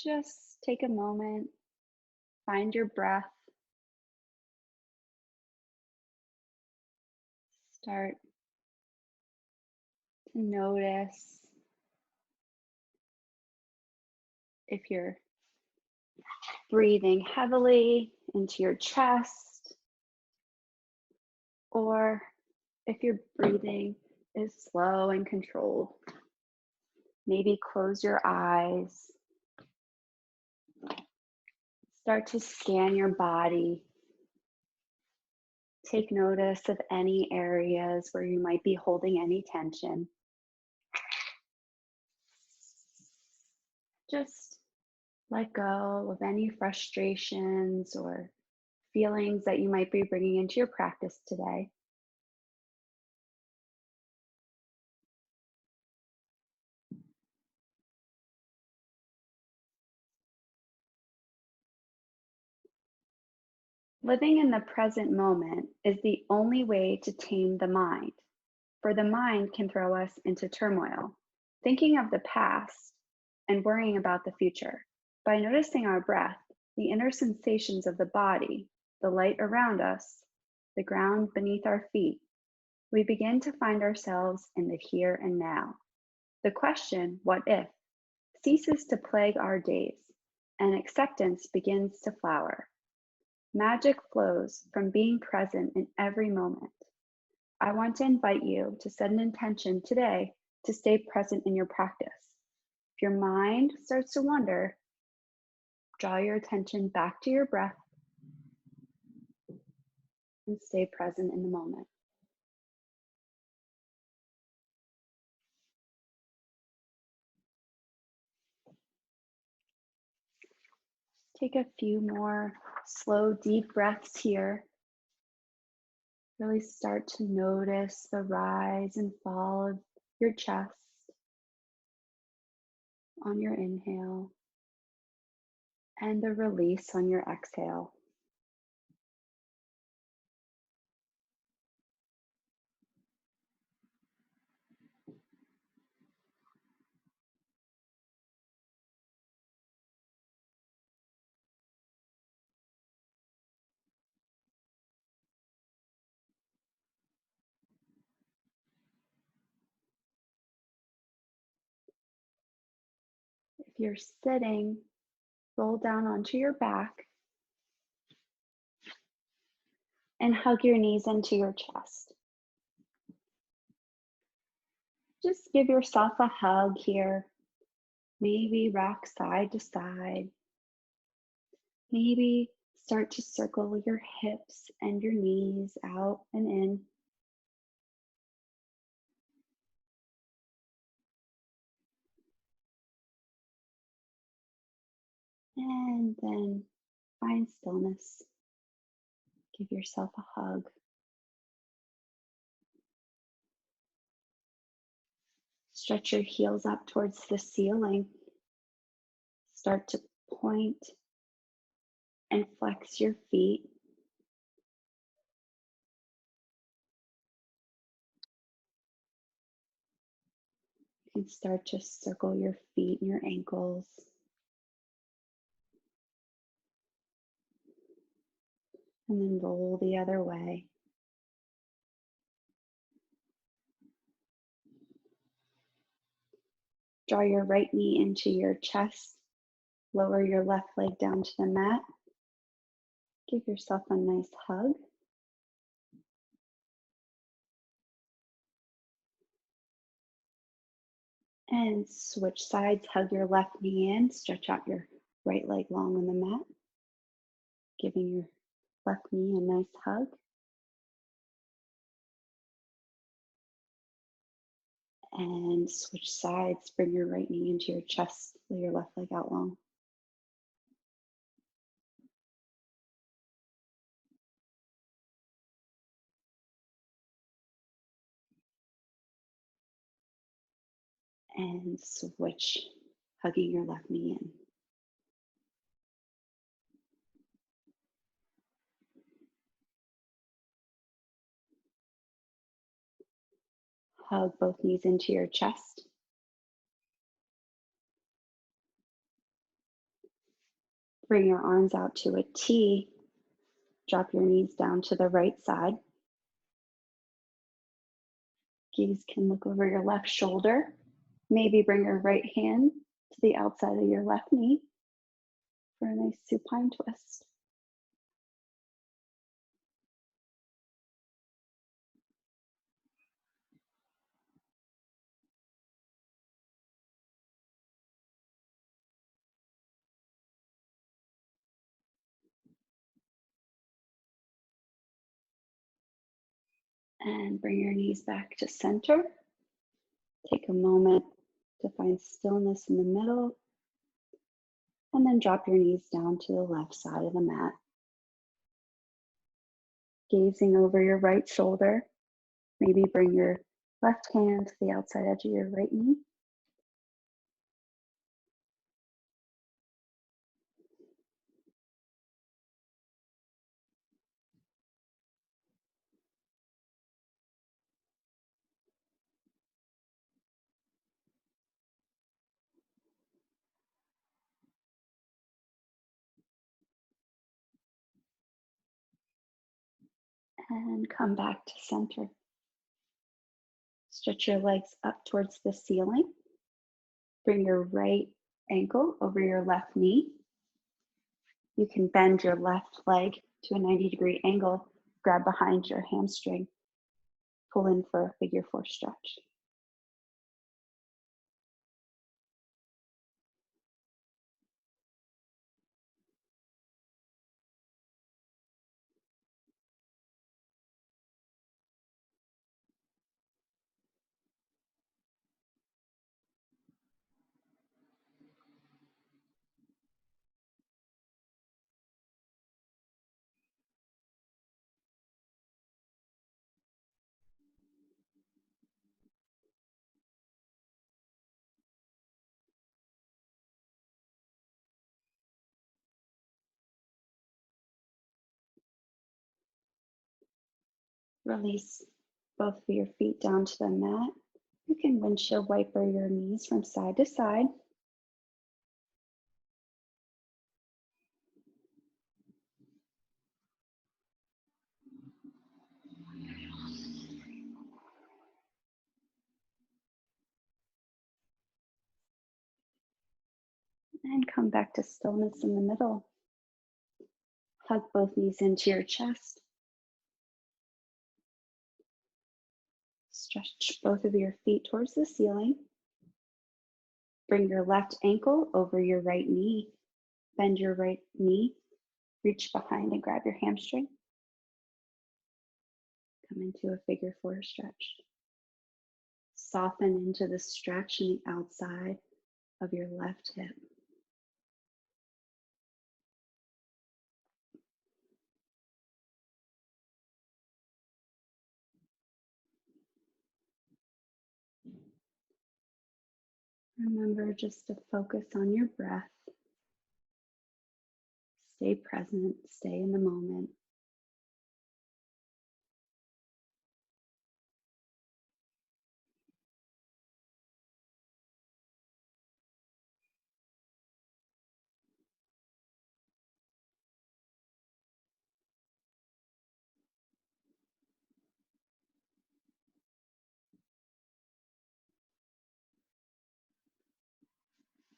Just take a moment, find your breath, start to notice if you're breathing heavily into your chest or if your breathing is slow and controlled. Maybe close your eyes. Start to scan your body. Take notice of any areas where you might be holding any tension. Just let go of any frustrations or feelings that you might be bringing into your practice today. Living in the present moment is the only way to tame the mind, for the mind can throw us into turmoil, thinking of the past and worrying about the future. By noticing our breath, the inner sensations of the body, the light around us, the ground beneath our feet, we begin to find ourselves in the here and now. The question, what if, ceases to plague our days, and acceptance begins to flower. Magic flows from being present in every moment. I want to invite you to set an intention today to stay present in your practice. If your mind starts to wander, draw your attention back to your breath and stay present in the moment. Take a few more slow, deep breaths here. Really start to notice the rise and fall of your chest on your inhale and the release on your exhale. If you're sitting, roll down onto your back and hug your knees into your chest. Just give yourself a hug here. Maybe rock side to side. Maybe start to circle your hips and your knees out and in. And then find stillness. Give yourself a hug. Stretch your heels up towards the ceiling. Start to point and flex your feet. You can start to circle your feet and your ankles. And then roll the other way. Draw your right knee into your chest. Lower your left leg down to the mat. Give yourself a nice hug. And switch sides, hug your left knee in, stretch out your right leg long on the mat. Giving your left knee a nice hug. And switch sides, bring your right knee into your chest, lay your left leg out long. And switch, hugging your left knee in. Hug both knees into your chest. Bring your arms out to a T. Drop your knees down to the right side. Gaze can look over your left shoulder. Maybe bring your right hand to the outside of your left knee for a nice supine twist. And bring your knees back to center. Take a moment to find stillness in the middle. And then drop your knees down to the left side of the mat. Gazing over your right shoulder. Maybe bring your left hand to the outside edge of your right knee. And come back to center. Stretch your legs up towards the ceiling. Bring your right ankle over your left knee. You can bend your left leg to a 90-degree angle. Grab behind your hamstring. Pull in for a figure 4 stretch. Release both of your feet down to the mat. You can windshield wiper your knees from side to side. And come back to stillness in the middle. Hug both knees into your chest. Stretch both of your feet towards the ceiling. Bring your left ankle over your right knee. Bend your right knee. Reach behind and grab your hamstring. Come into a figure 4 stretch. Soften into the stretch in the outside of your left hip. Remember just to focus on your breath. Stay present, stay in the moment.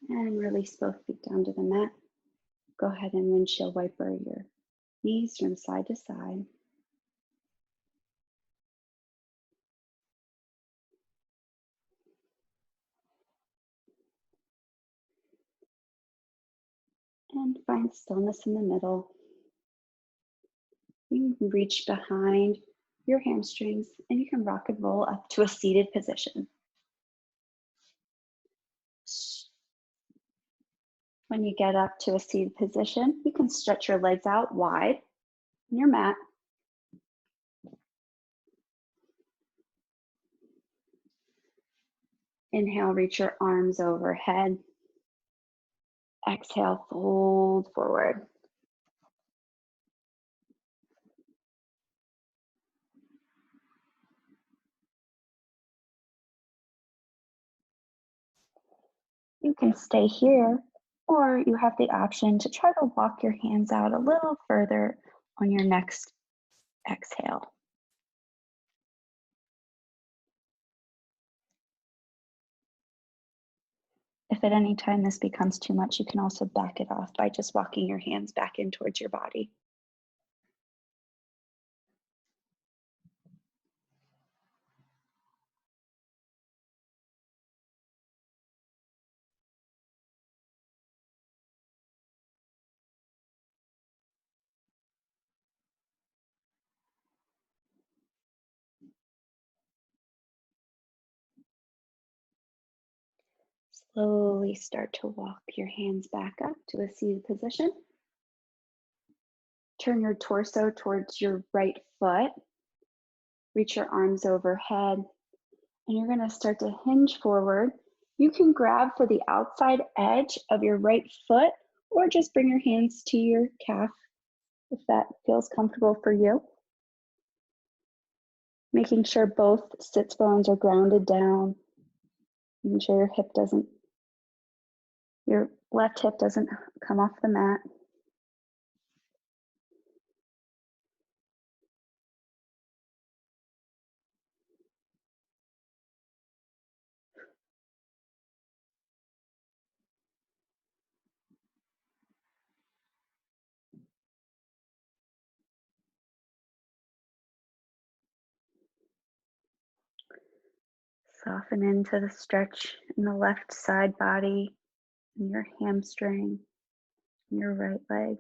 And release both feet down to the mat. Go ahead and windshield wiper your knees from side to side. And find stillness in the middle. You can reach behind your hamstrings and you can rock and roll up to a seated position. When you get up to a seated position, you can stretch your legs out wide on your mat. Inhale, reach your arms overhead. Exhale, fold forward. You can stay here Or you have the option to try to walk your hands out a little further on your next exhale. If at any time this becomes too much, you can also back it off by just walking your hands back in towards your body. Slowly start to walk your hands back up to a seated position. Turn your torso towards your right foot. Reach your arms overhead, and you're going to start to hinge forward. You can grab for the outside edge of your right foot, or just bring your hands to your calf if that feels comfortable for you. Making sure both sits bones are grounded down. Making sure your left hip doesn't come off the mat. Soften into the stretch in the left side body, and your hamstring, and your right leg.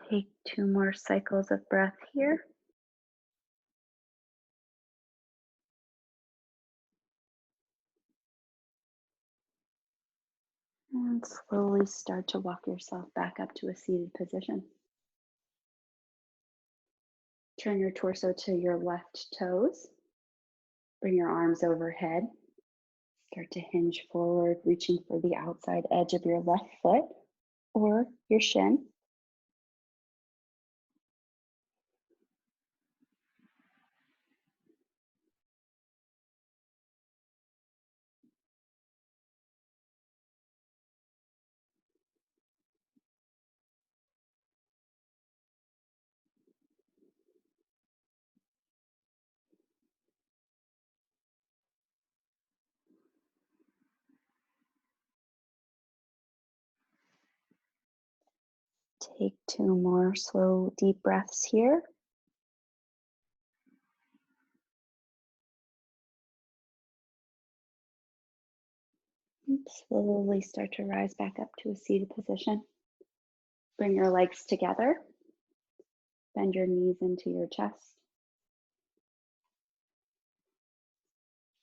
Take 2 more cycles of breath here. And slowly start to walk yourself back up to a seated position. Turn your torso to your left toes. Bring your arms overhead. Start to hinge forward, reaching for the outside edge of your left foot or your shin. Take 2 more slow, deep breaths here. And slowly start to rise back up to a seated position. Bring your legs together. Bend your knees into your chest.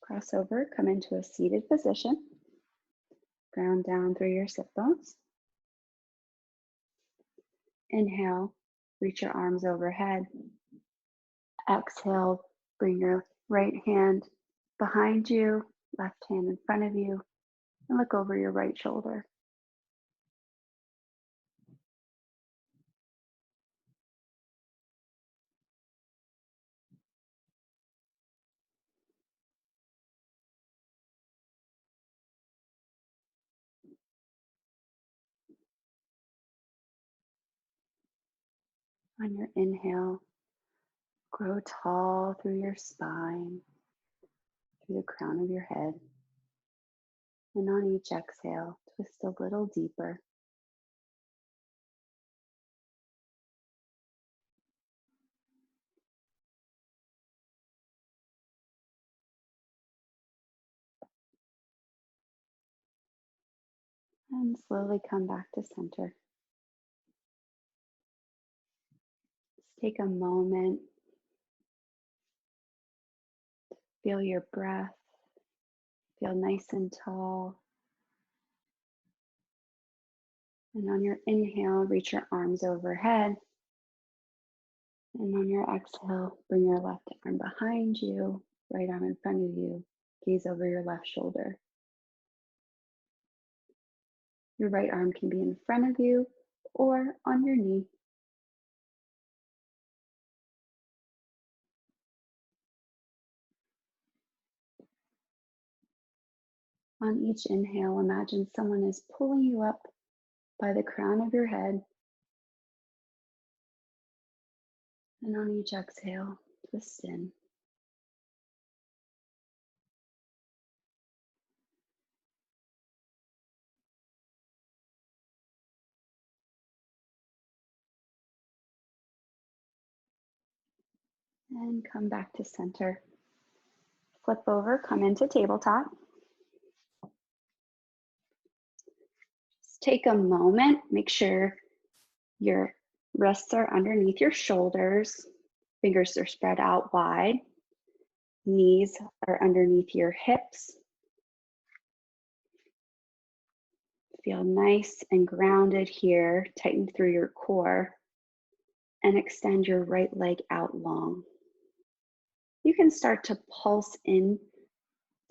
Cross over, come into a seated position. Ground down through your sit bones. Inhale, reach your arms overhead. Exhale, bring your right hand behind you, left hand in front of you, and look over your right shoulder. On your inhale, grow tall through your spine, through the crown of your head. And on each exhale, twist a little deeper. And slowly come back to center. Just take a moment. Feel your breath. Feel nice and tall. And on your inhale, reach your arms overhead. And on your exhale, bring your left arm behind you, right arm in front of you. Gaze over your left shoulder. Your right arm can be in front of you or on your knee. On each inhale, imagine someone is pulling you up by the crown of your head. And on each exhale, twist in. And come back to center. Flip over, come into tabletop. Just take a moment, make sure your wrists are underneath your shoulders, fingers are spread out wide, knees are underneath your hips. Feel nice and grounded here, tighten through your core, and extend your right leg out long. You can start to pulse in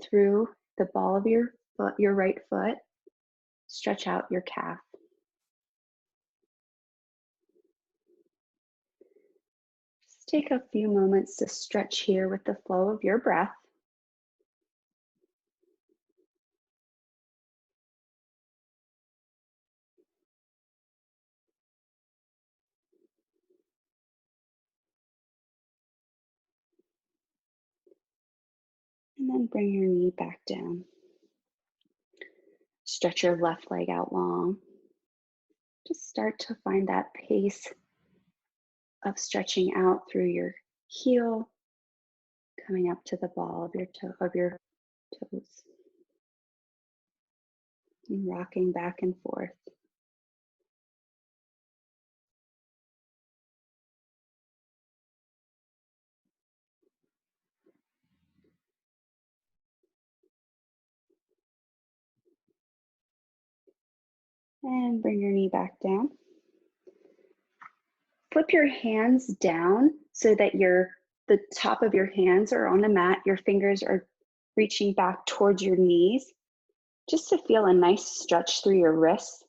through the ball of your foot, your right foot. Stretch out your calf. Just take a few moments to stretch here with the flow of your breath. And then bring your knee back down. Stretch your left leg out long. Just start to find that pace of stretching out through your heel, coming up to the ball of your toes, and rocking back and forth. And bring your knee back down. Flip your hands down so that the top of your hands are on the mat. Your fingers are reaching back towards your knees, just to feel a nice stretch through your wrists.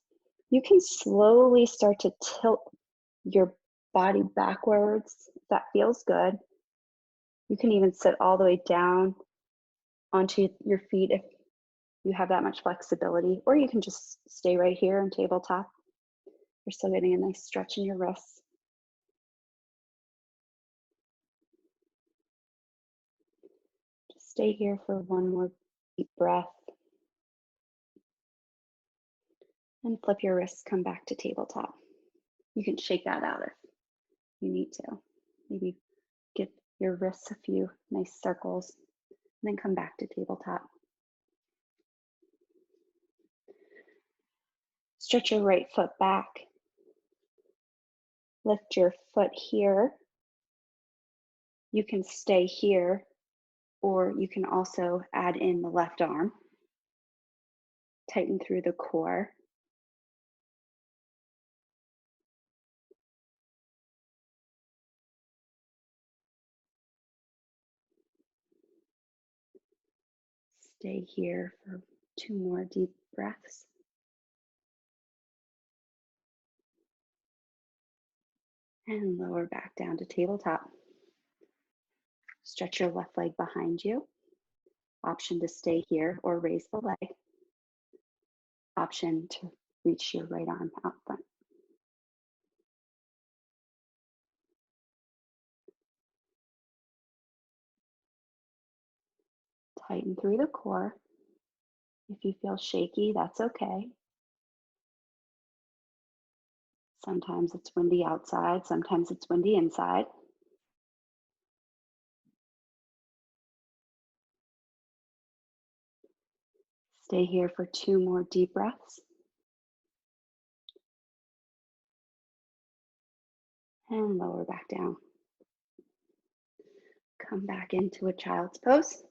You can slowly start to tilt your body backwards if that feels good. You can even sit all the way down onto your feet if you have that much flexibility, or you can just stay right here on tabletop. You're still getting a nice stretch in your wrists. Just stay here for one more deep breath. And flip your wrists, come back to tabletop. You can shake that out if you need to. Maybe give your wrists a few nice circles, and then come back to tabletop. Stretch your right foot back. Lift your foot here. You can stay here, or you can also add in the left arm. Tighten through the core. Stay here for 2 more deep breaths. And lower back down to tabletop. Stretch your left leg behind you. Option to stay here or raise the leg. Option to reach your right arm out front. Tighten through the core. If you feel shaky, that's okay. Sometimes it's windy outside, sometimes it's windy inside. Stay here for 2 more deep breaths. And lower back down. Come back into a child's pose.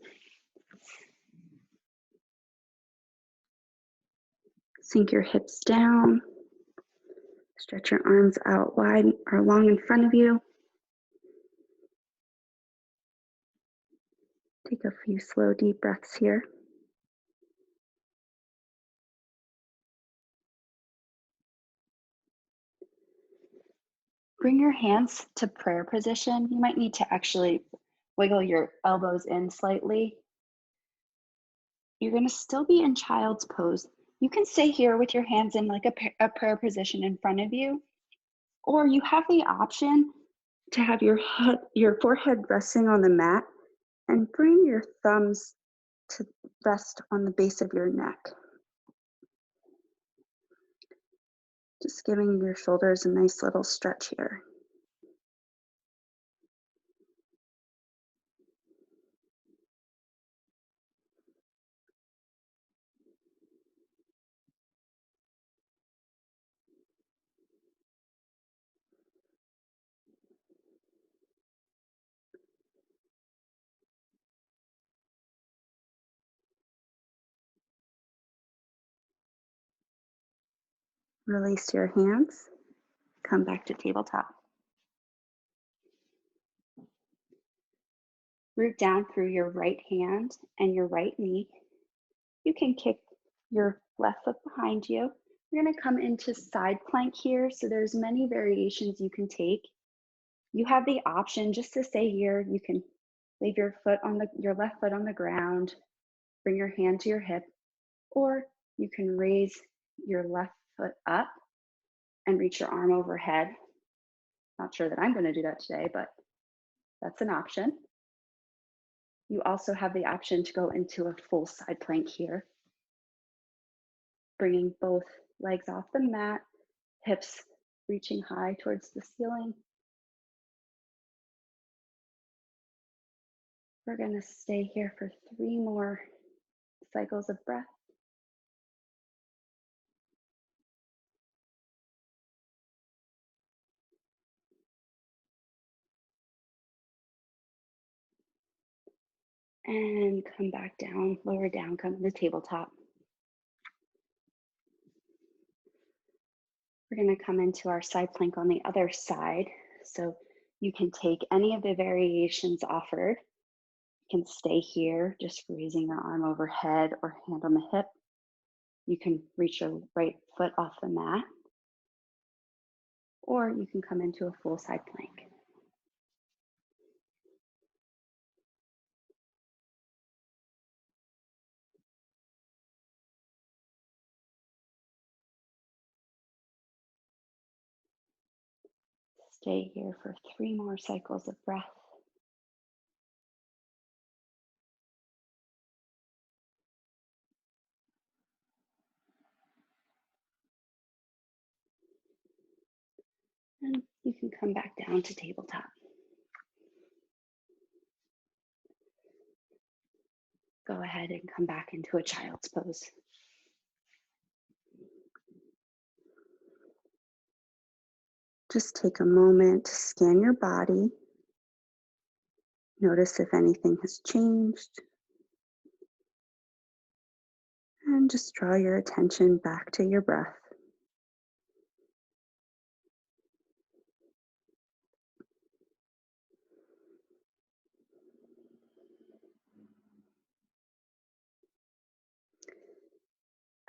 Sink your hips down. Stretch your arms out wide or long in front of you. Take a few slow, deep breaths here. Bring your hands to prayer position. You might need to actually wiggle your elbows in slightly. You're going to still be in child's pose. You can stay here with your hands in like a prayer position in front of you, or you have the option to have your forehead resting on the mat and bring your thumbs to rest on the base of your neck. Just giving your shoulders a nice little stretch here. Release your hands. Come back to tabletop. Root down through your right hand and your right knee. You can kick your left foot behind you. You're going to come into side plank here. So there's many variations you can take. You have the option just to stay here. You can leave your left foot on the ground, bring your hand to your hip, or you can raise your left foot up and reach your arm overhead. Not sure that I'm going to do that today, but that's an option. You also have the option to go into a full side plank here, bringing both legs off the mat, hips reaching high towards the ceiling. We're going to stay here for 3 more cycles of breath. And come back down, lower down, come to the tabletop. We're going to come into our side plank on the other side. So you can take any of the variations offered. You can stay here, just raising your arm overhead or hand on the hip. You can reach your right foot off the mat, or you can come into a full side plank. Stay here for 3 more cycles of breath. And you can come back down to tabletop. Go ahead and come back into a child's pose. Just take a moment to scan your body. Notice if anything has changed. And just draw your attention back to your breath.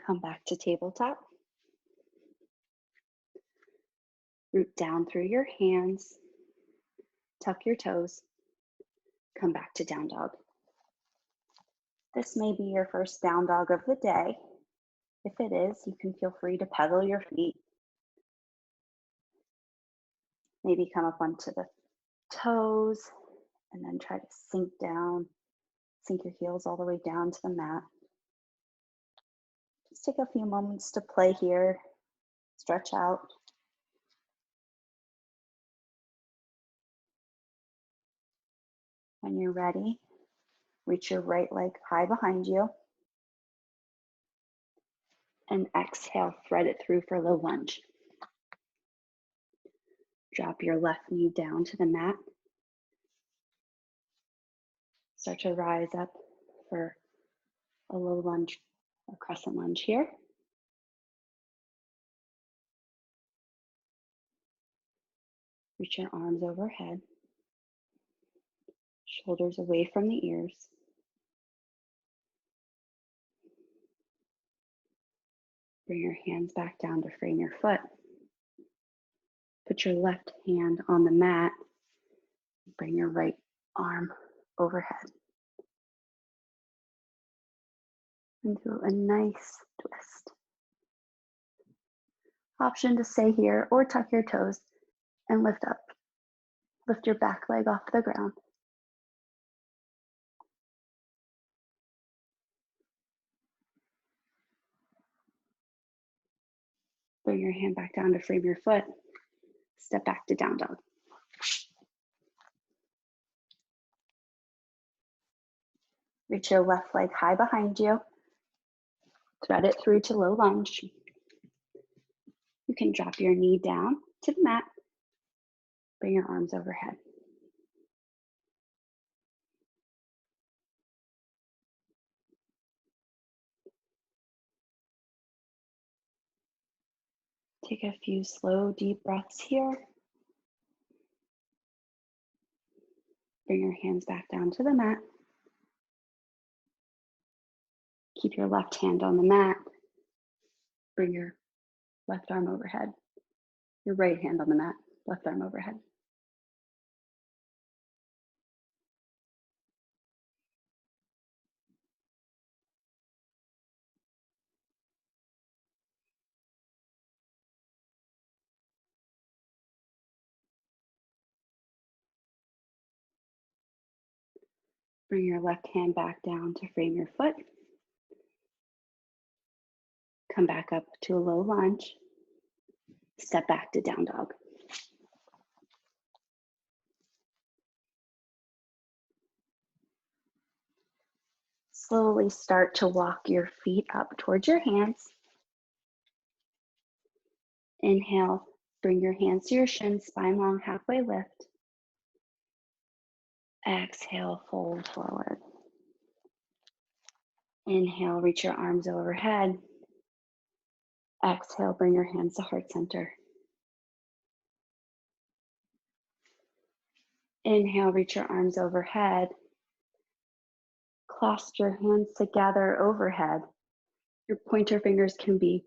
Come back to tabletop. Root down through your hands. Tuck your toes. Come back to down dog. This may be your first down dog of the day. If it is, you can feel free to pedal your feet. Maybe come up onto the toes and then try to sink down. Sink your heels all the way down to the mat. Just take a few moments to play here. Stretch out. When you're ready, reach your right leg high behind you. And exhale, thread it through for low lunge. Drop your left knee down to the mat. Start to rise up for a low lunge or crescent lunge here. Reach your arms overhead. Shoulders away from the ears. Bring your hands back down to frame your foot. Put your left hand on the mat. Bring your right arm overhead. and do a nice twist. Option to stay here or tuck your toes and lift up. Lift your back leg off the ground. Bring your hand back down to frame your foot. Step back to down dog. Reach your left leg high behind you. Thread it through to low lunge. You can drop your knee down to the mat. Bring your arms overhead. Take a few slow, deep breaths here. Bring your hands back down to the mat. Keep your left hand on the mat. Bring your left arm overhead. Your right hand on the mat, left arm overhead. Bring your left hand back down to frame your foot. Come back up to a low lunge. Step back to down dog. Slowly start to walk your feet up towards your hands. Inhale, bring your hands to your shins, spine long, halfway lift. Exhale, fold forward. Inhale, reach your arms overhead. Exhale, bring your hands to heart center. Inhale, reach your arms overhead. Clasp your hands together overhead. Your pointer fingers can be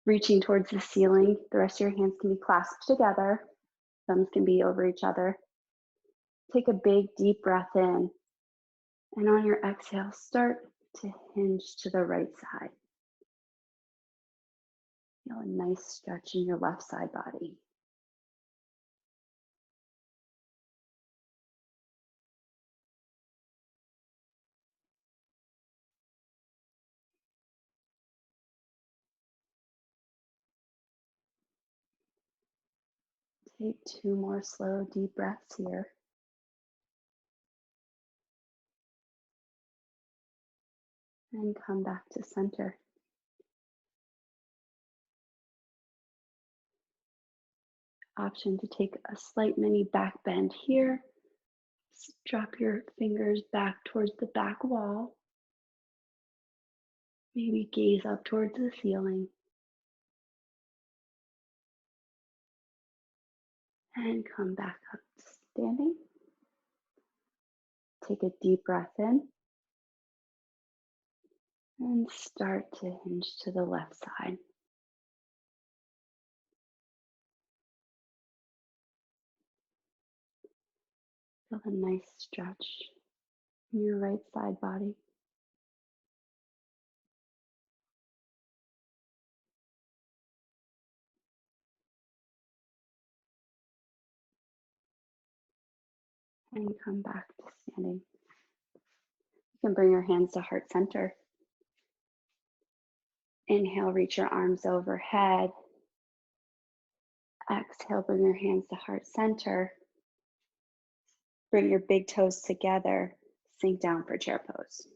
reaching towards the ceiling. The rest of your hands can be clasped together. Thumbs can be over each other. Take a big, deep breath in. And on your exhale, start to hinge to the right side. Feel a nice stretch in your left side body. Take 2 more slow, deep breaths here. And come back to center. Option to take a slight mini back bend here. Drop your fingers back towards the back wall. Maybe gaze up towards the ceiling. And come back up to standing. Take a deep breath in. And start to hinge to the left side. Feel a nice stretch in your right side body. And come back to standing. You can bring your hands to heart center. Inhale, reach your arms overhead. Exhale, bring your hands to heart center. Bring your big toes together. Sink down for chair pose.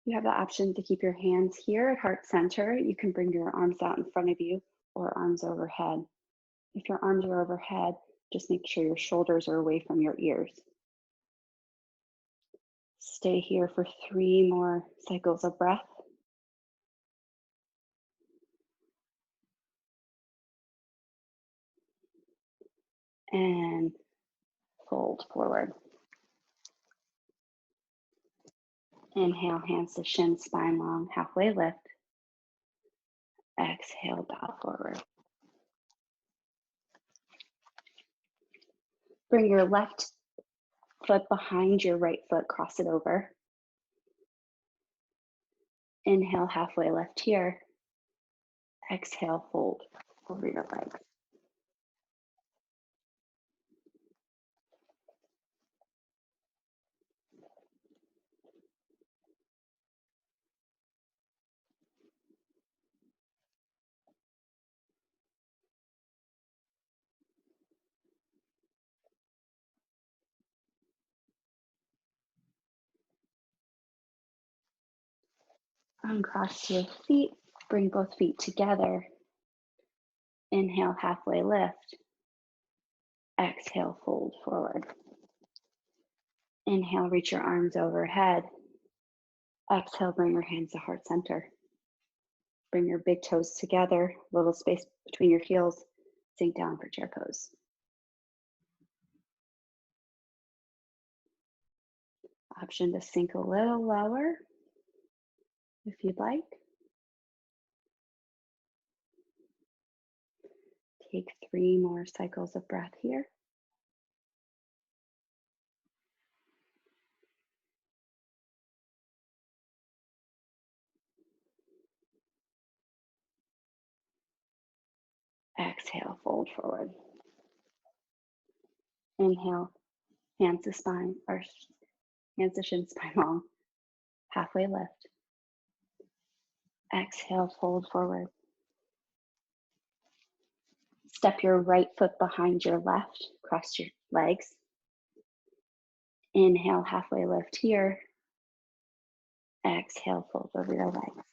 You have the option to keep your hands here at heart center. You can bring your arms out in front of you or arms overhead. If your arms are overhead, just make sure your shoulders are away from your ears. Stay here for 3 more cycles of breath. And fold forward. Inhale, hands to shin, spine long, halfway lift. Exhale, bow forward. Bring your left foot behind your right foot, cross it over. Inhale, halfway lift here. Exhale, fold over your legs. Uncross your feet, bring both feet together. Inhale, halfway lift. Exhale, fold forward. Inhale, reach your arms overhead. Exhale, bring your hands to heart center. Bring your big toes together, little space between your heels. Sink down for chair pose. Option to sink a little lower if you'd like. Take 3 more cycles of breath here. Exhale, fold forward. Inhale, hands to spine, or hands to shin, spine long. Halfway lift. Exhale, fold forward. Step your right foot behind your left, cross your legs. Inhale, halfway lift here. Exhale, fold over your legs.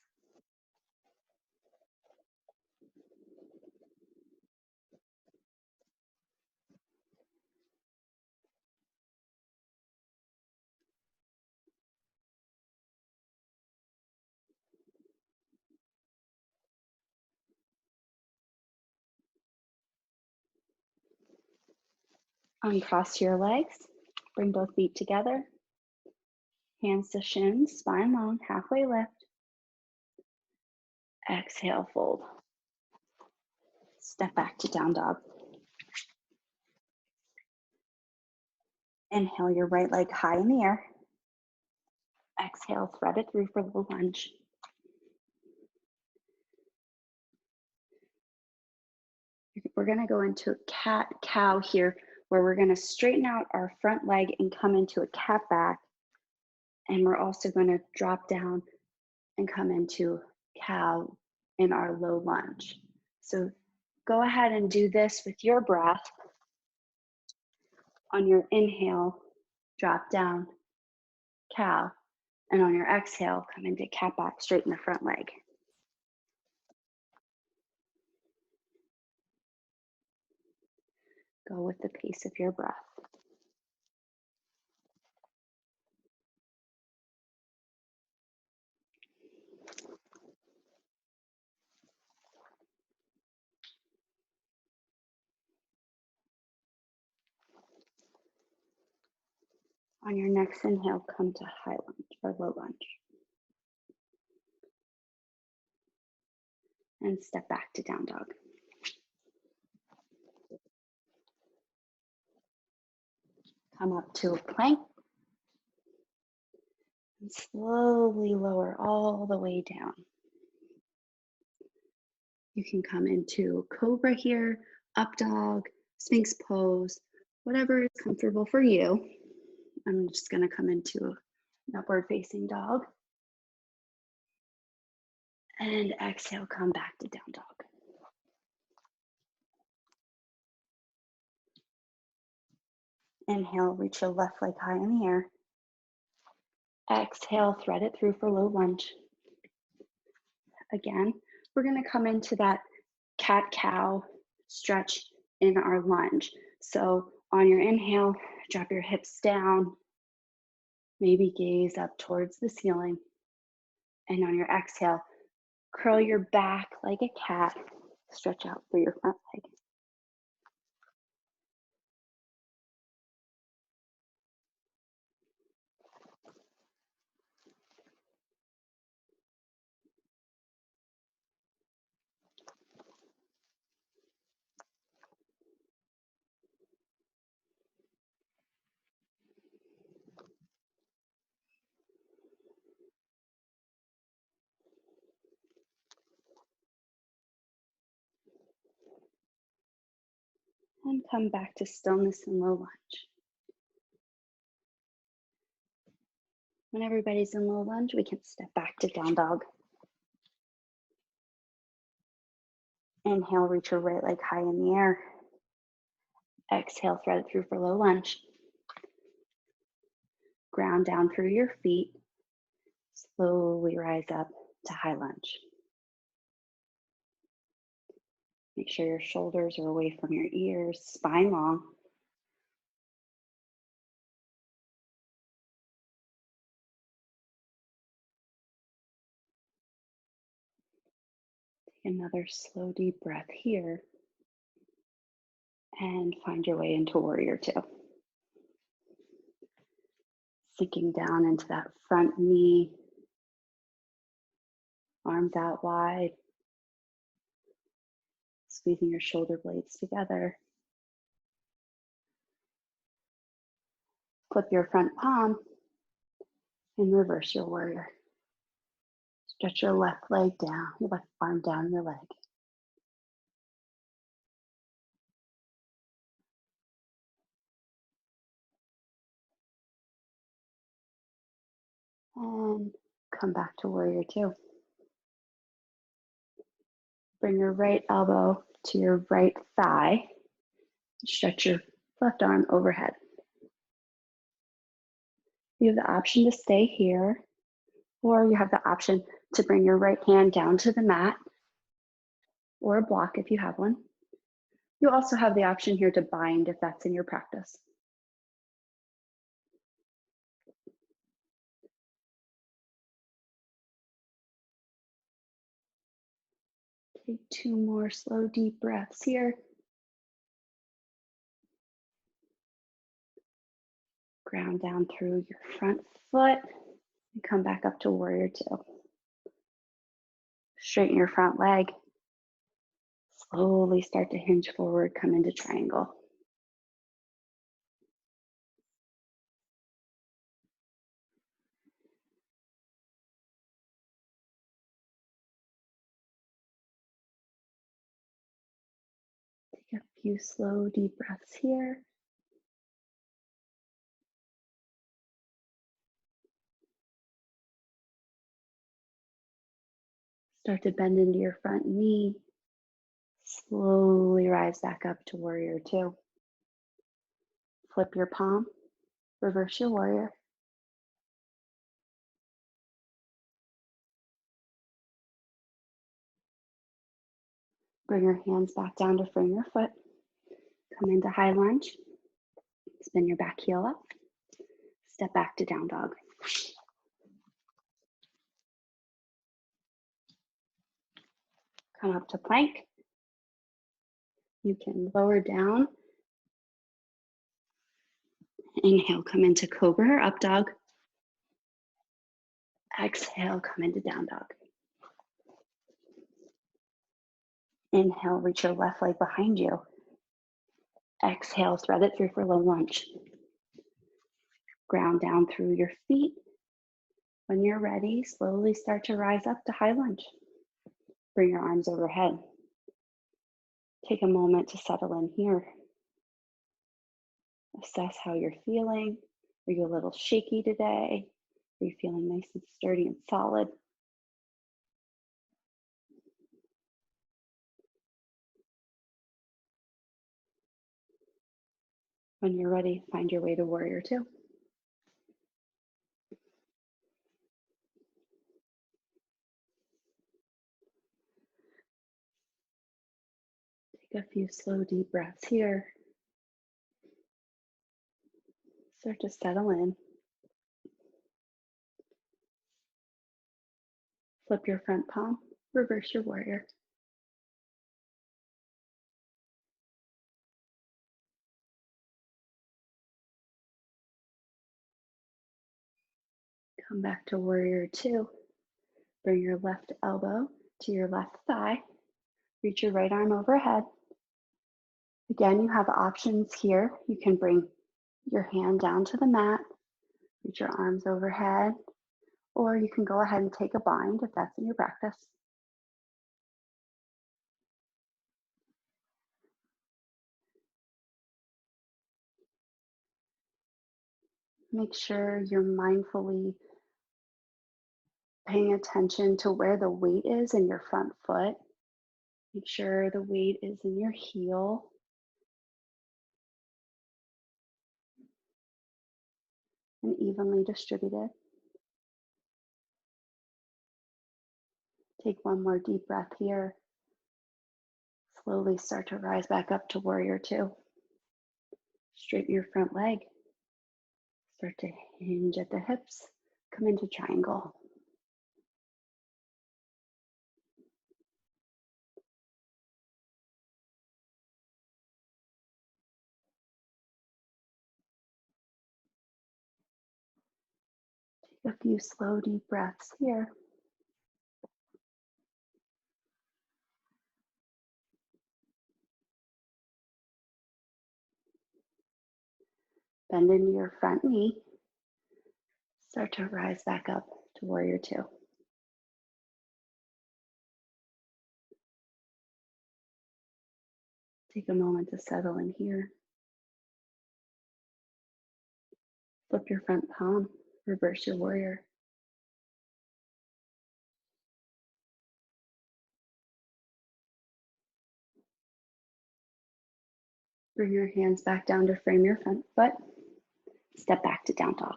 Uncross your legs, bring both feet together. Hands to shins, spine long, halfway lift. Exhale, fold. Step back to down dog. Inhale your right leg high in the air. Exhale, thread it through for low lunge. We're gonna go into cat-cow here, where we're gonna straighten out our front leg and come into a cat back. And we're also gonna drop down and come into cow in our low lunge. So go ahead and do this with your breath. On your inhale, drop down, cow. And on your exhale, come into cat back, straighten the front leg. Go with the pace of your breath. On your next inhale, come to high lunge or low lunge. And step back to down dog. Come up to a plank. And slowly lower all the way down. You can come into cobra here, up dog, sphinx pose, whatever is comfortable for you. I'm just gonna come into an upward facing dog. And exhale, come back to down dog. Inhale, reach your left leg high in the air. Exhale, thread it through for low lunge. Again, we're gonna come into that cat-cow stretch in our lunge. So on your inhale, drop your hips down, maybe gaze up towards the ceiling. And on your exhale, curl your back like a cat, stretch out through your front leg. And come back to stillness and low lunge. When everybody's in low lunge, we can step back to down dog. Inhale, reach your right leg high in the air. Exhale, thread it through for low lunge. Ground down through your feet. Slowly rise up to high lunge. Make sure your shoulders are away from your ears, spine long. Take another slow, deep breath here. And find your way into warrior two. Sinking down into that front knee. Arms out wide. Squeezing your shoulder blades together. Flip your front palm and reverse your warrior. Stretch your left leg down, your left arm down your leg. And come back to warrior two. Bring your right elbow to your right thigh. Stretch your left arm overhead. You have the option to stay here, or you have the option to bring your right hand down to the mat, or a block if you have one. You also have the option here to bind if that's in your practice. Take 2 more slow, deep breaths here. Ground down through your front foot and come back up to warrior two. Straighten your front leg. Slowly start to hinge forward, come into triangle. Take a few slow, deep breaths here. Start to bend into your front knee. Slowly rise back up to warrior two. Flip your palm, reverse your warrior. Bring your hands back down to frame your foot. Come into high lunge. Spin your back heel up. Step back to down dog. Come up to plank. You can lower down. Inhale, come into cobra or up dog. Exhale, come into down dog. Inhale, reach your left leg behind you. Exhale, thread it through for low lunge. Ground down through your feet. When you're ready, slowly start to rise up to high lunge. Bring your arms overhead. Take a moment to settle in here. Assess how you're feeling. Are you a little shaky today? Are you feeling nice and sturdy and solid? When you're ready, find your way to warrior two. Take a few slow, deep breaths here. Start to settle in. Flip your front palm, reverse your warrior. Come back to warrior two. Bring your left elbow to your left thigh. Reach your right arm overhead. Again, you have options here. You can bring your hand down to the mat, reach your arms overhead, or you can go ahead and take a bind if that's in your practice. Make sure you're mindfully paying attention to where the weight is in your front foot. Make sure the weight is in your heel and evenly distributed. Take one more deep breath here. Slowly start to rise back up to warrior two. Straighten your front leg. Start to hinge at the hips. Come into triangle. Take a few slow, deep breaths here. Bend into your front knee. Start to rise back up to warrior two. Take a moment to settle in here. Flip your front palm, reverse your warrior. Bring your hands back down to frame your front foot. Step back to down dog.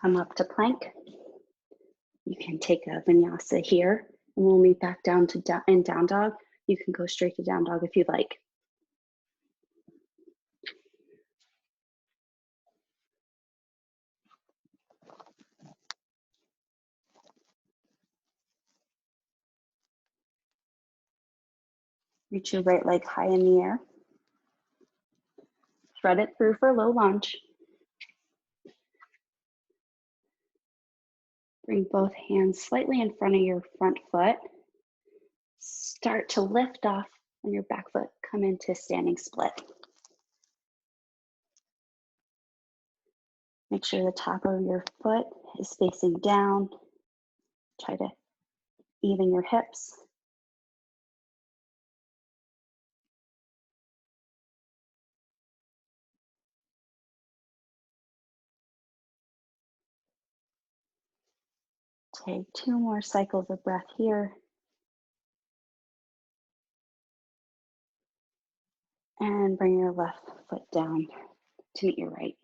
Come up to plank. You can take a vinyasa here, and we'll meet back down to down dog. You can go straight to down dog if you'd like. Reach your right leg high in the air. Thread it through for low lunge. Bring both hands slightly in front of your front foot. Start to lift off on your back foot. Come into standing split. Make sure the top of your foot is facing down. Try to even your hips. Take 2 more cycles of breath here. And bring your left foot down to meet your right.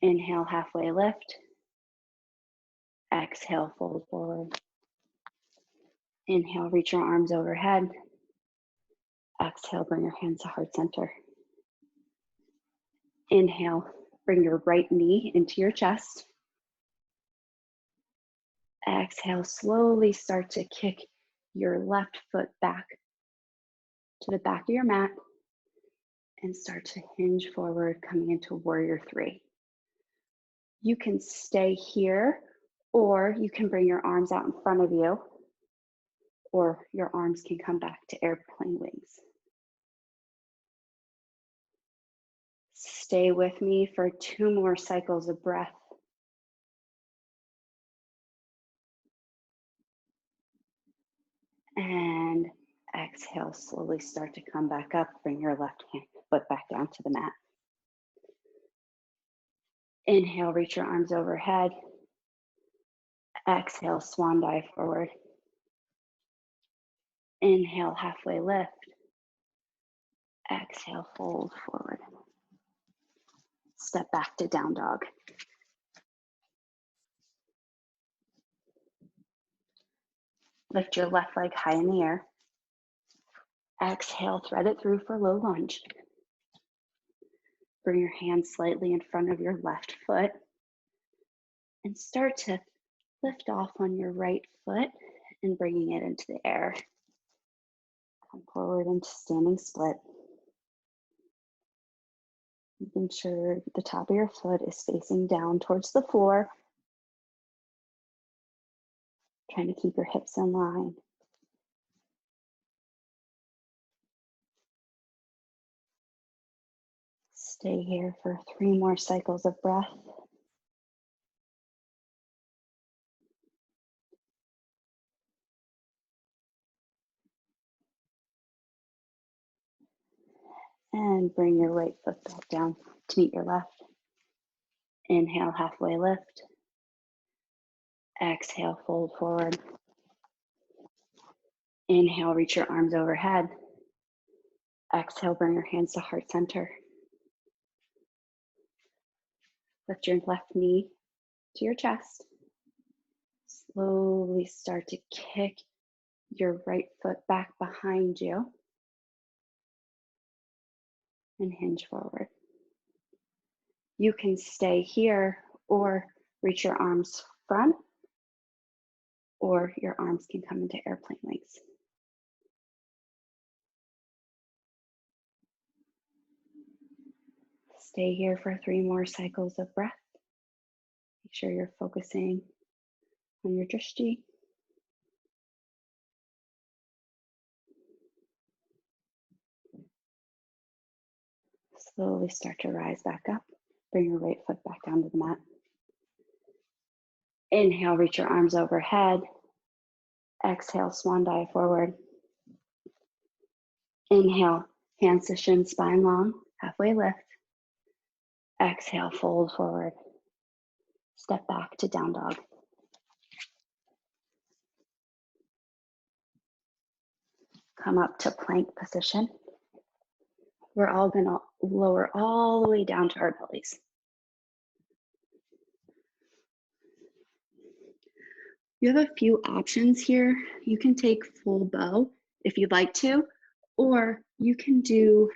Inhale, halfway lift. Exhale, fold forward. Inhale, reach your arms overhead. Exhale, bring your hands to heart center. Inhale, bring your right knee into your chest. Exhale, slowly start to kick your left foot back to the back of your mat and start to hinge forward, coming into warrior three. You can stay here, or you can bring your arms out in front of you, or your arms can come back to airplane wings. Stay with me for 2 more cycles of breath. And exhale, slowly start to come back up. Bring your left foot back down to the mat. Inhale, reach your arms overhead. Exhale, swan dive forward. Inhale, halfway lift. Exhale, fold forward. Step back to down dog. Lift your left leg high in the air. Exhale, thread it through for low lunge. Bring your hands slightly in front of your left foot and start to lift off on your right foot and bringing it into the air. Come forward into standing split. Making sure the top of your foot is facing down towards the floor. Trying to keep your hips in line. Stay here for 3 more cycles of breath. And bring your right foot back down to meet your left. Inhale, halfway lift. Exhale, fold forward. Inhale, reach your arms overhead. Exhale, bring your hands to heart center. Lift your left knee to your chest. Slowly start to kick your right foot back behind you and hinge forward. You can stay here or reach your arms front, or your arms can come into airplane wings. Stay here for 3 more cycles of breath. Make sure you're focusing on your drishti. Slowly start to rise back up. Bring your right foot back down to the mat. Inhale, reach your arms overhead. Exhale, swan dive forward. Inhale, hands to shin, spine long, halfway lift. Exhale, fold forward. Step back to down dog. Come up to plank position. We're all gonna lower all the way down to our bellies. You have a few options here. You can take full bow if you'd like to, or you can do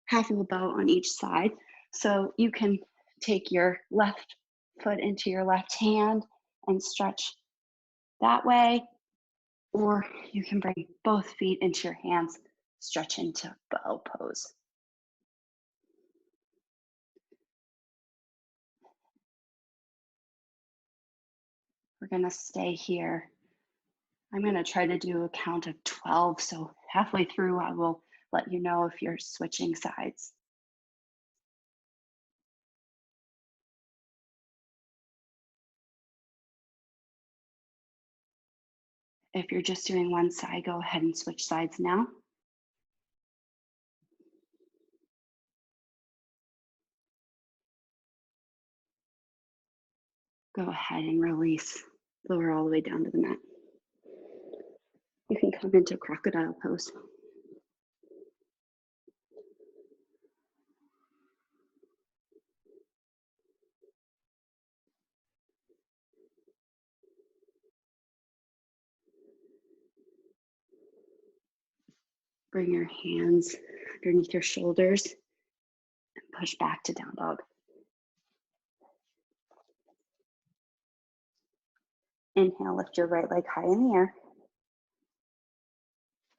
half of a bow on each side. So you can take your left foot into your left hand and stretch that way, or you can bring both feet into your hands, stretch into bow pose. We're gonna stay here. I'm gonna try to do a count of 12, so halfway through I will let you know if you're switching sides. If you're just doing one side, go ahead and switch sides now. Go ahead and release. Lower all the way down to the mat. You can come into crocodile pose. Bring your hands underneath your shoulders and push back to down dog. Inhale, lift your right leg high in the air.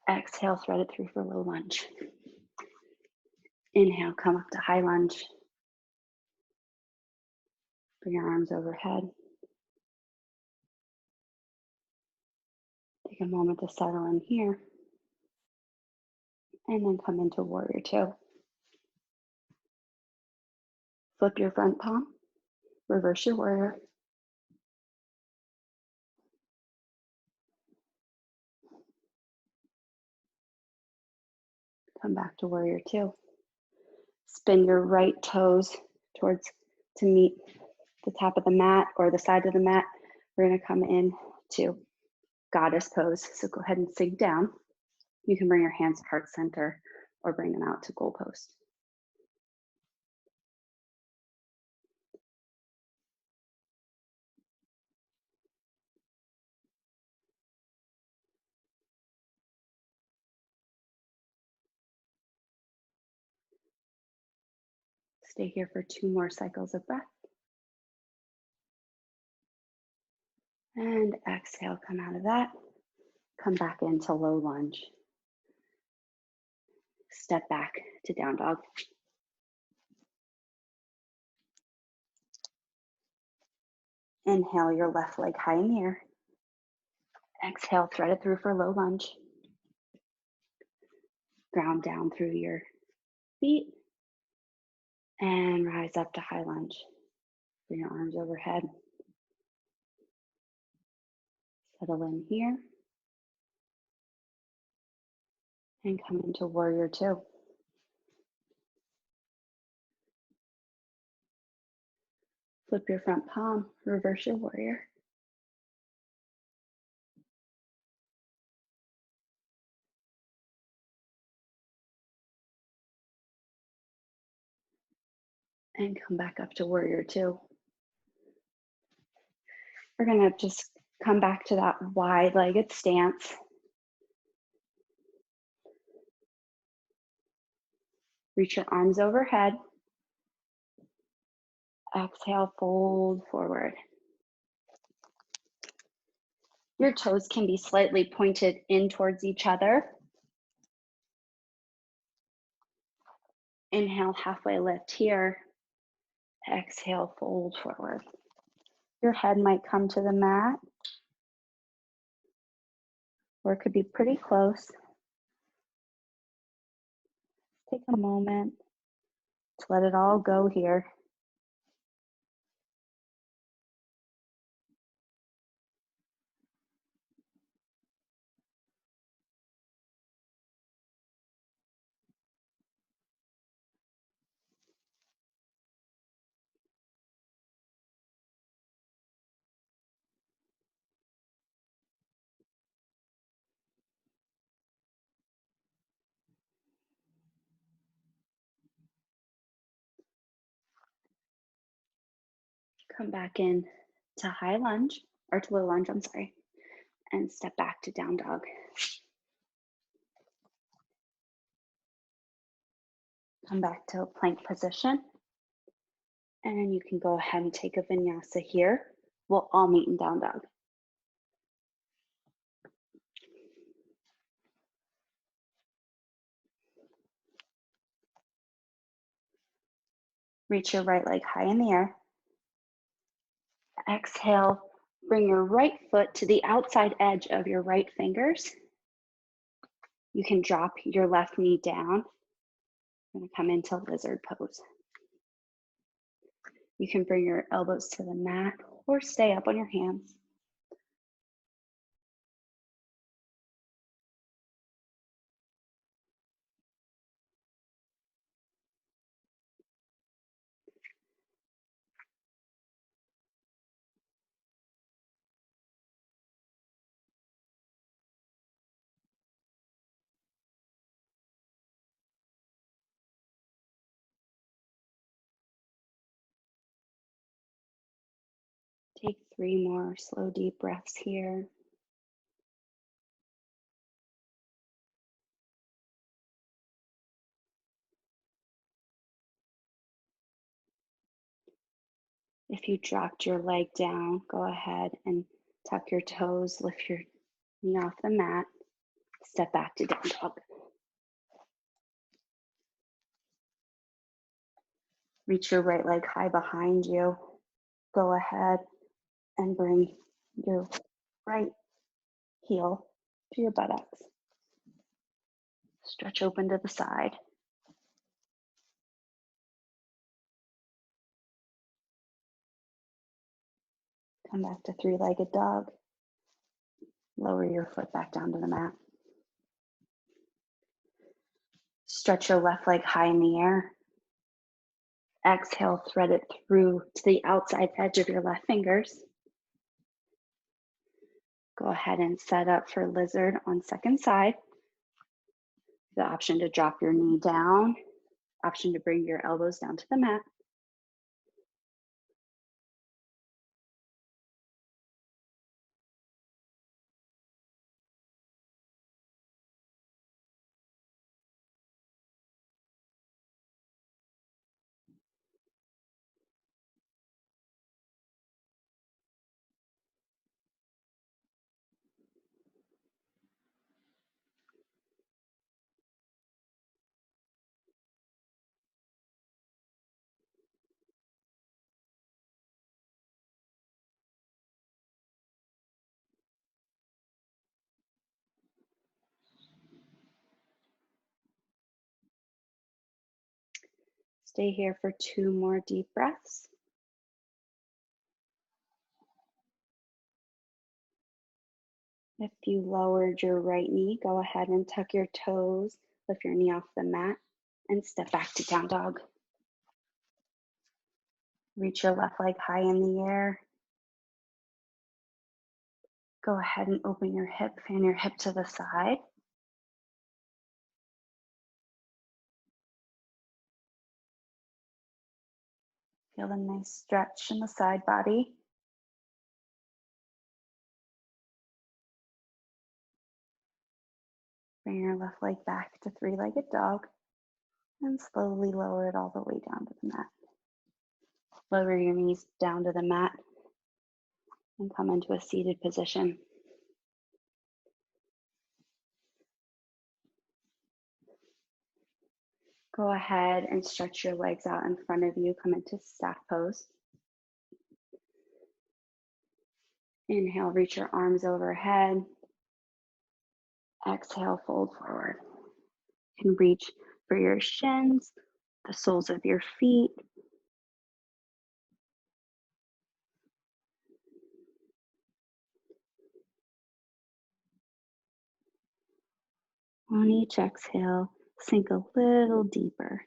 Exhale, thread it through for low lunge. Inhale, come up to high lunge. Bring your arms overhead. Take a moment to settle in here. And then come into warrior two. Flip your front palm. Reverse your warrior. Come back to warrior two. Spin your right toes towards to meet the top of the mat or the side of the mat. We're going to come in to goddess pose. So go ahead and sink down. You can bring your hands to heart center or bring them out to goal post. Stay here for 2 more cycles of breath. And exhale, come out of that. Come back into low lunge. Step back to down dog. Inhale your left leg high in the air. Exhale, thread it through for low lunge. Ground down through your feet and rise up to high lunge. Bring your arms overhead. Settle in here and come into warrior two. Flip your front palm, reverse your warrior. And come back up to warrior two. We're gonna just come back to that wide-legged stance. Reach your arms overhead. Exhale, fold forward. Your toes can be slightly pointed in towards each other. Inhale, halfway lift here. Exhale, fold forward. Your head might come to the mat, or it could be pretty close. Take a moment to let it all go here. Come back in to high lunge, or to low lunge, I'm sorry, and step back to down dog. Come back to a plank position, and you can go ahead and take a vinyasa here. We'll all meet in down dog. Reach your right leg high in the air. Exhale, bring your right foot to the outside edge of your right fingers. You can drop your left knee down. You're gonna come into lizard pose. You can bring your elbows to the mat or stay up on your hands. Take 3 more slow, deep breaths here. If you dropped your leg down, go ahead and tuck your toes, lift your knee off the mat, step back to down dog. Reach your right leg high behind you. Go ahead and bring your right heel to your buttocks. Stretch open to the side. Come back to 3-legged dog. Lower your foot back down to the mat. Stretch your left leg high in the air. Exhale, thread it through to the outside edge of your left fingers. Go ahead and set up for lizard on second side. The option to drop your knee down, option to bring your elbows down to the mat. Stay here for 2 more deep breaths. If you lowered your right knee, go ahead and tuck your toes, lift your knee off the mat, and step back to down dog. Reach your left leg high in the air. Go ahead and open your hip, fan your hip to the side. Feel a nice stretch in the side body. Bring your left leg back to three-legged dog and slowly lower it all the way down to the mat. Lower your knees down to the mat and come into a seated position. Go ahead and stretch your legs out in front of you. Come into staff pose. Inhale, reach your arms overhead. Exhale, fold forward. You can reach for your shins, the soles of your feet. On each exhale, sink a little deeper.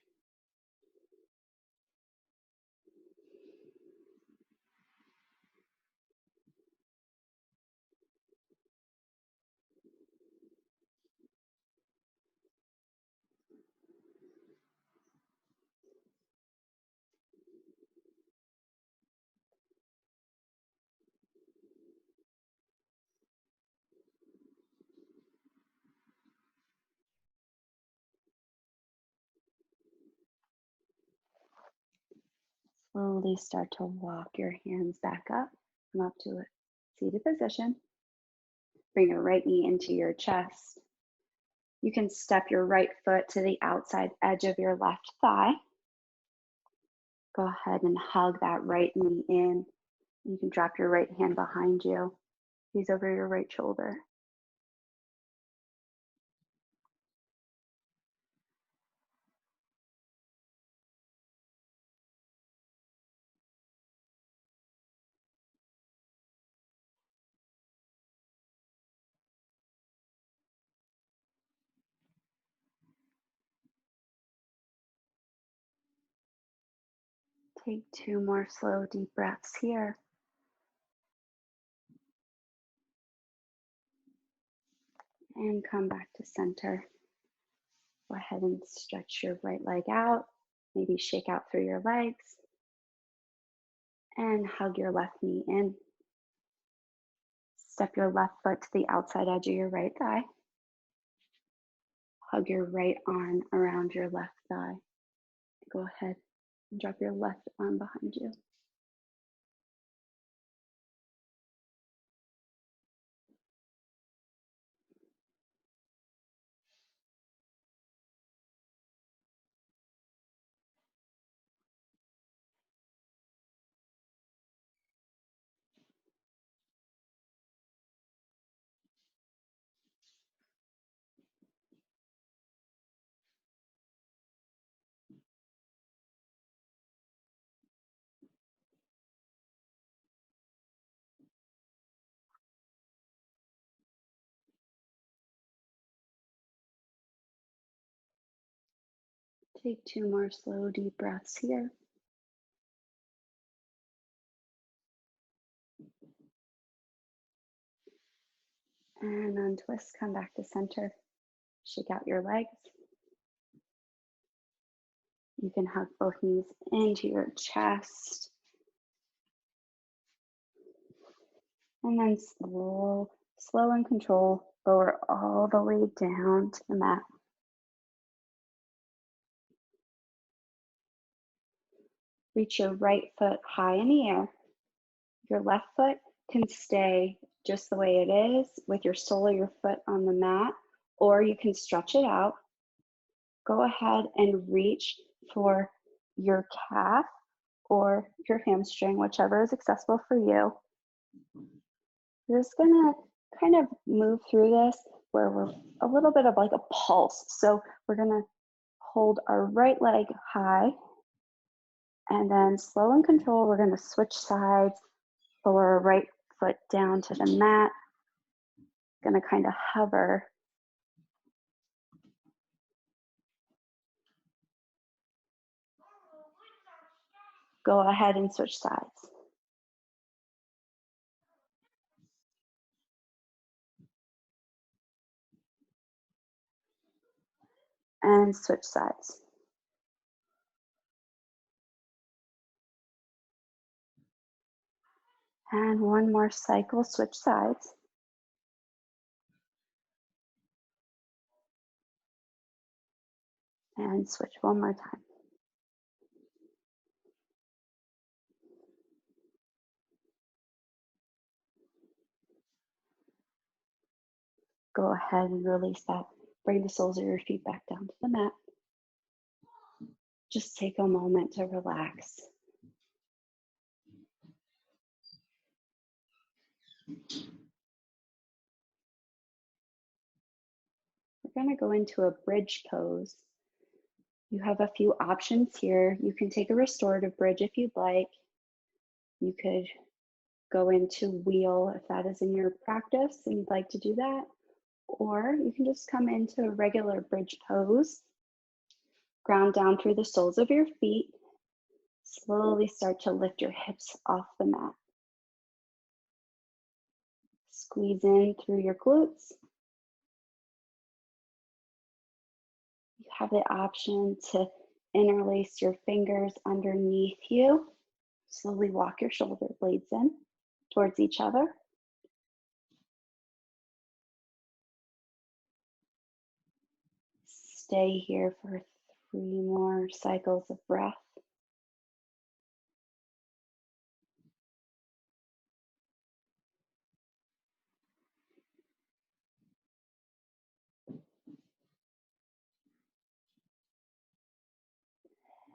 Slowly start to walk your hands back up. Come up to a seated position. Bring your right knee into your chest. You can step your right foot to the outside edge of your left thigh. Go ahead and hug that right knee in. You can drop your right hand behind you. Gaze over your right shoulder. Take 2 more slow, deep breaths here. And come back to center. Go ahead and stretch your right leg out. Maybe shake out through your legs. And hug your left knee in. Step your left foot to the outside edge of your right thigh. Hug your right arm around your left thigh. Go ahead and drop your left arm behind you. Take 2 more slow, deep breaths here. And untwist, come back to center. Shake out your legs. You can hug both knees into your chest. And then slow and control, lower all the way down to the mat. Reach your right foot high in the air. Your left foot can stay just the way it is with your sole of your foot on the mat, or you can stretch it out. Go ahead and reach for your calf or your hamstring, whichever is accessible for you. We're just gonna kind of move through this where we're a little bit of like a pulse. So we're gonna hold our right leg high, and then slow and control, we're gonna switch sides, lower our right foot down to the mat. Gonna kind of hover. Go ahead and switch sides. And switch sides. And one more cycle, switch sides. And switch one more time. Go ahead and release that. Bring the soles of your feet back down to the mat. Just take a moment to relax. We're going to go into a bridge pose. You have a few options here. You can take a restorative bridge if you'd like. You could go into wheel if that is in your practice and you'd like to do that. Or you can just come into a regular bridge pose. Ground down through the soles of your feet. Slowly start to lift your hips off the mat. Squeeze in through your glutes. You have the option to interlace your fingers underneath you. Slowly walk your shoulder blades in towards each other. Stay here for 3 more cycles of breath.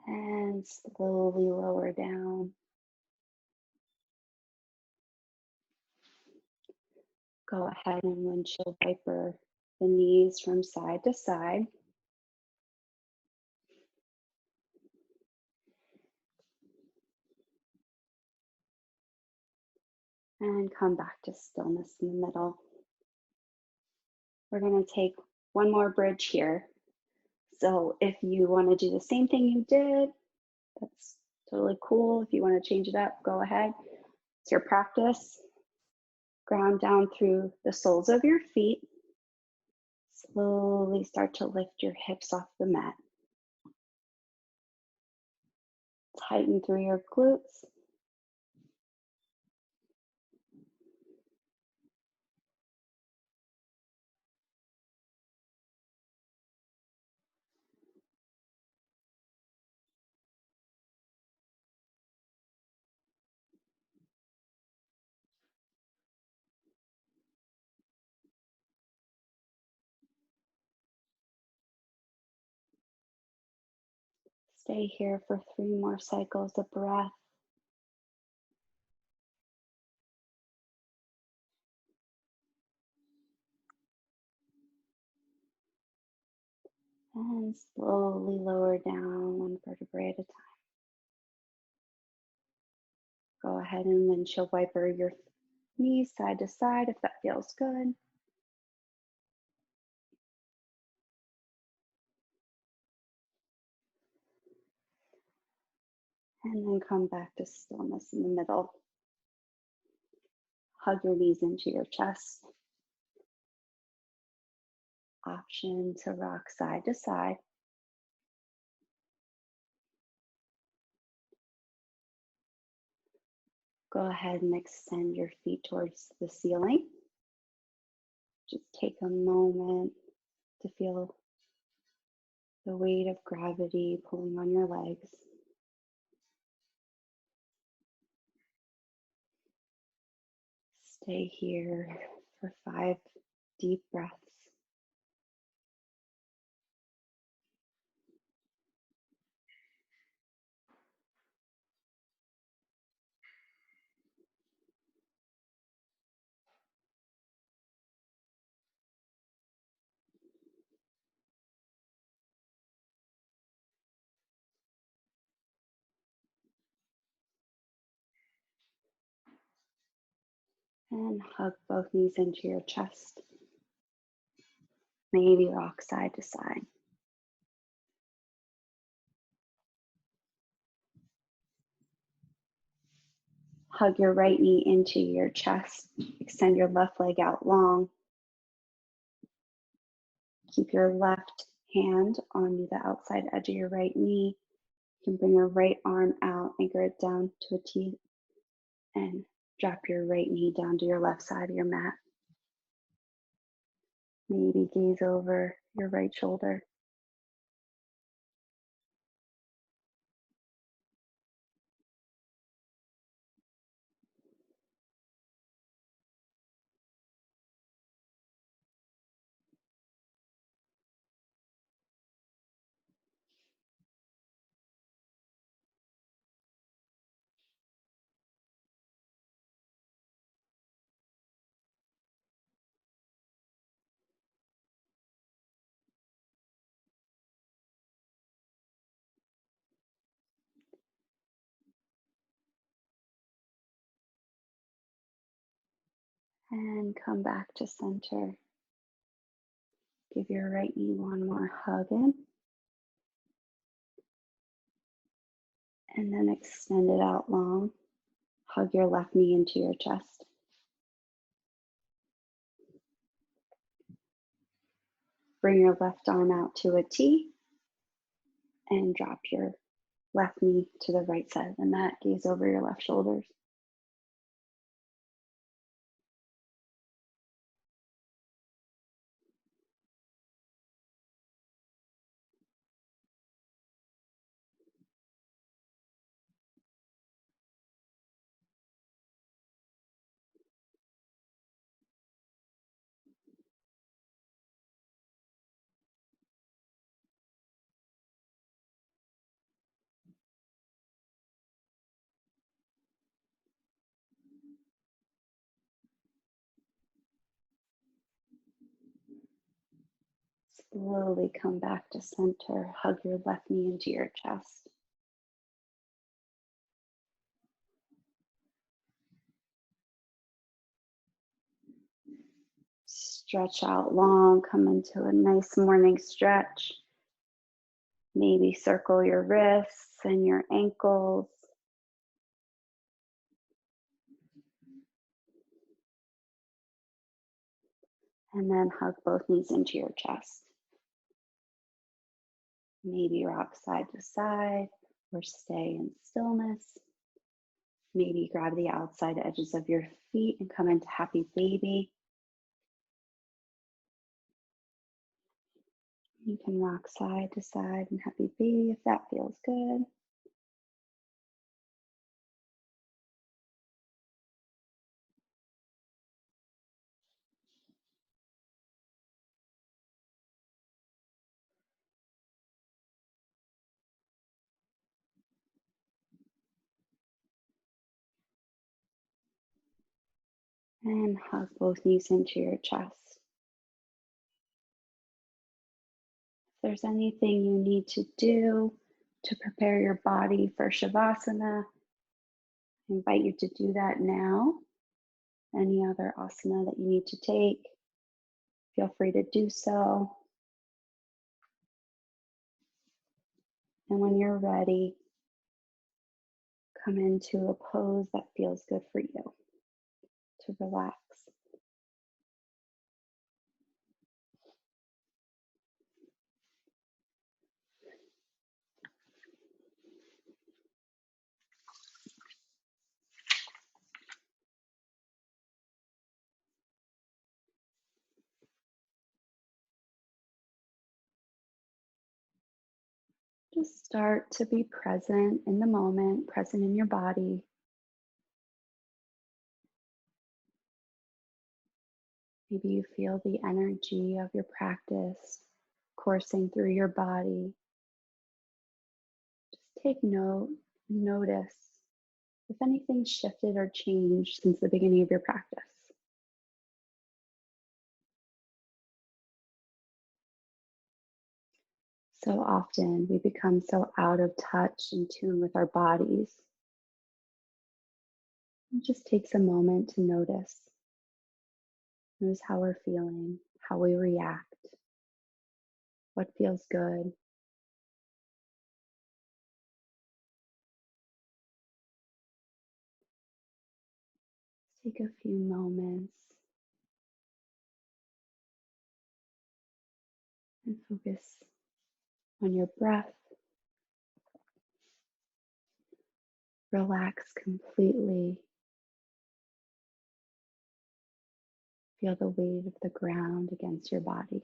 And slowly lower down. Go ahead and windshield wiper the knees from side to side. And come back to stillness in the middle. We're going to take one more bridge here. So if you want to do the same thing you did, that's totally cool. If you want to change it up, go ahead. It's your practice. Ground down through the soles of your feet. Slowly start to lift your hips off the mat. Tighten through your glutes. Stay here for 3 more cycles of breath. And slowly lower down 1 vertebrae at a time. Go ahead and windshield wiper your knees side to side if that feels good. And then come back to stillness in the middle. Hug your knees into your chest. Option to rock side to side. Go ahead and extend your feet towards the ceiling. Just take a moment to feel the weight of gravity pulling on your legs. Stay here for 5 deep breaths. And hug both knees into your chest. Maybe rock side to side. Hug your right knee into your chest. Extend your left leg out long. Keep your left hand on the outside edge of your right knee. You can bring your right arm out, anchor it down to a T, and drop your right knee down to your left side of your mat. Maybe gaze over your right shoulder. And come back to center. Give your right knee one more hug in. And then extend it out long. Hug your left knee into your chest. Bring your left arm out to a T and drop your left knee to the right side of the mat. Gaze over your left shoulders. Slowly come back to center. Hug your left knee into your chest. Stretch out long. Come into a nice morning stretch. Maybe circle your wrists and your ankles. And then hug both knees into your chest. Maybe rock side to side or stay in stillness. Maybe grab the outside edges of your feet and come into happy baby. You can rock side to side in happy baby if that feels good. And hug both knees into your chest. If there's anything you need to do to prepare your body for Shavasana, I invite you to do that now. Any other asana that you need to take, feel free to do so. And when you're ready, come into a pose that feels good for you to relax. Just start to be present in the moment, present in your body. Maybe you feel the energy of your practice coursing through your body. Just take note, notice if anything shifted or changed since the beginning of your practice. So often we become so out of touch and tune with our bodies. It just takes a moment to notice. Notice how we're feeling, how we react, what feels good. Take a few moments and focus on your breath. Relax completely. Feel the weight of the ground against your body.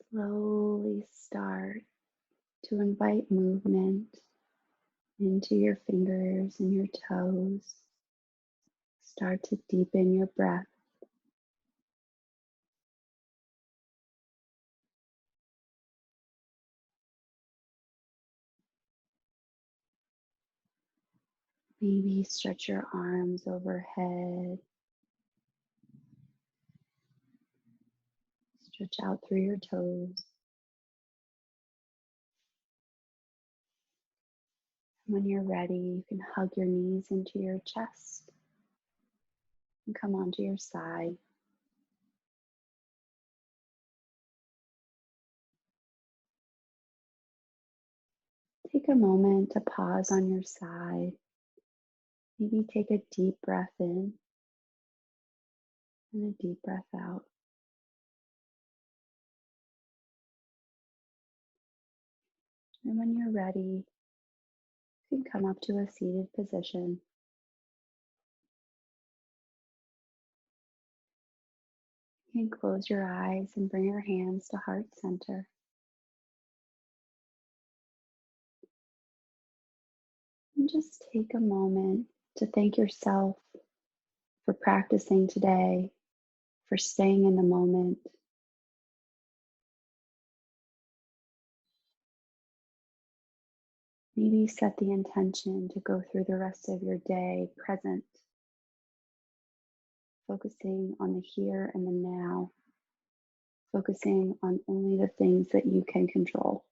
Slowly start to invite movement into your fingers and your toes. Start to deepen your breath. Maybe stretch your arms overhead. Stretch out through your toes. When you're ready, you can hug your knees into your chest and come onto your side. Take a moment to pause on your side. Maybe take a deep breath in and a deep breath out. And when you're ready, you can come up to a seated position. You can close your eyes and bring your hands to heart center. And just take a moment to thank yourself for practicing today, for staying in the moment. Maybe set the intention to go through the rest of your day present, focusing on the here and the now, focusing on only the things that you can control.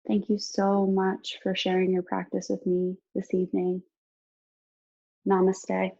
Thank you so much for sharing your practice with me this evening. Namaste.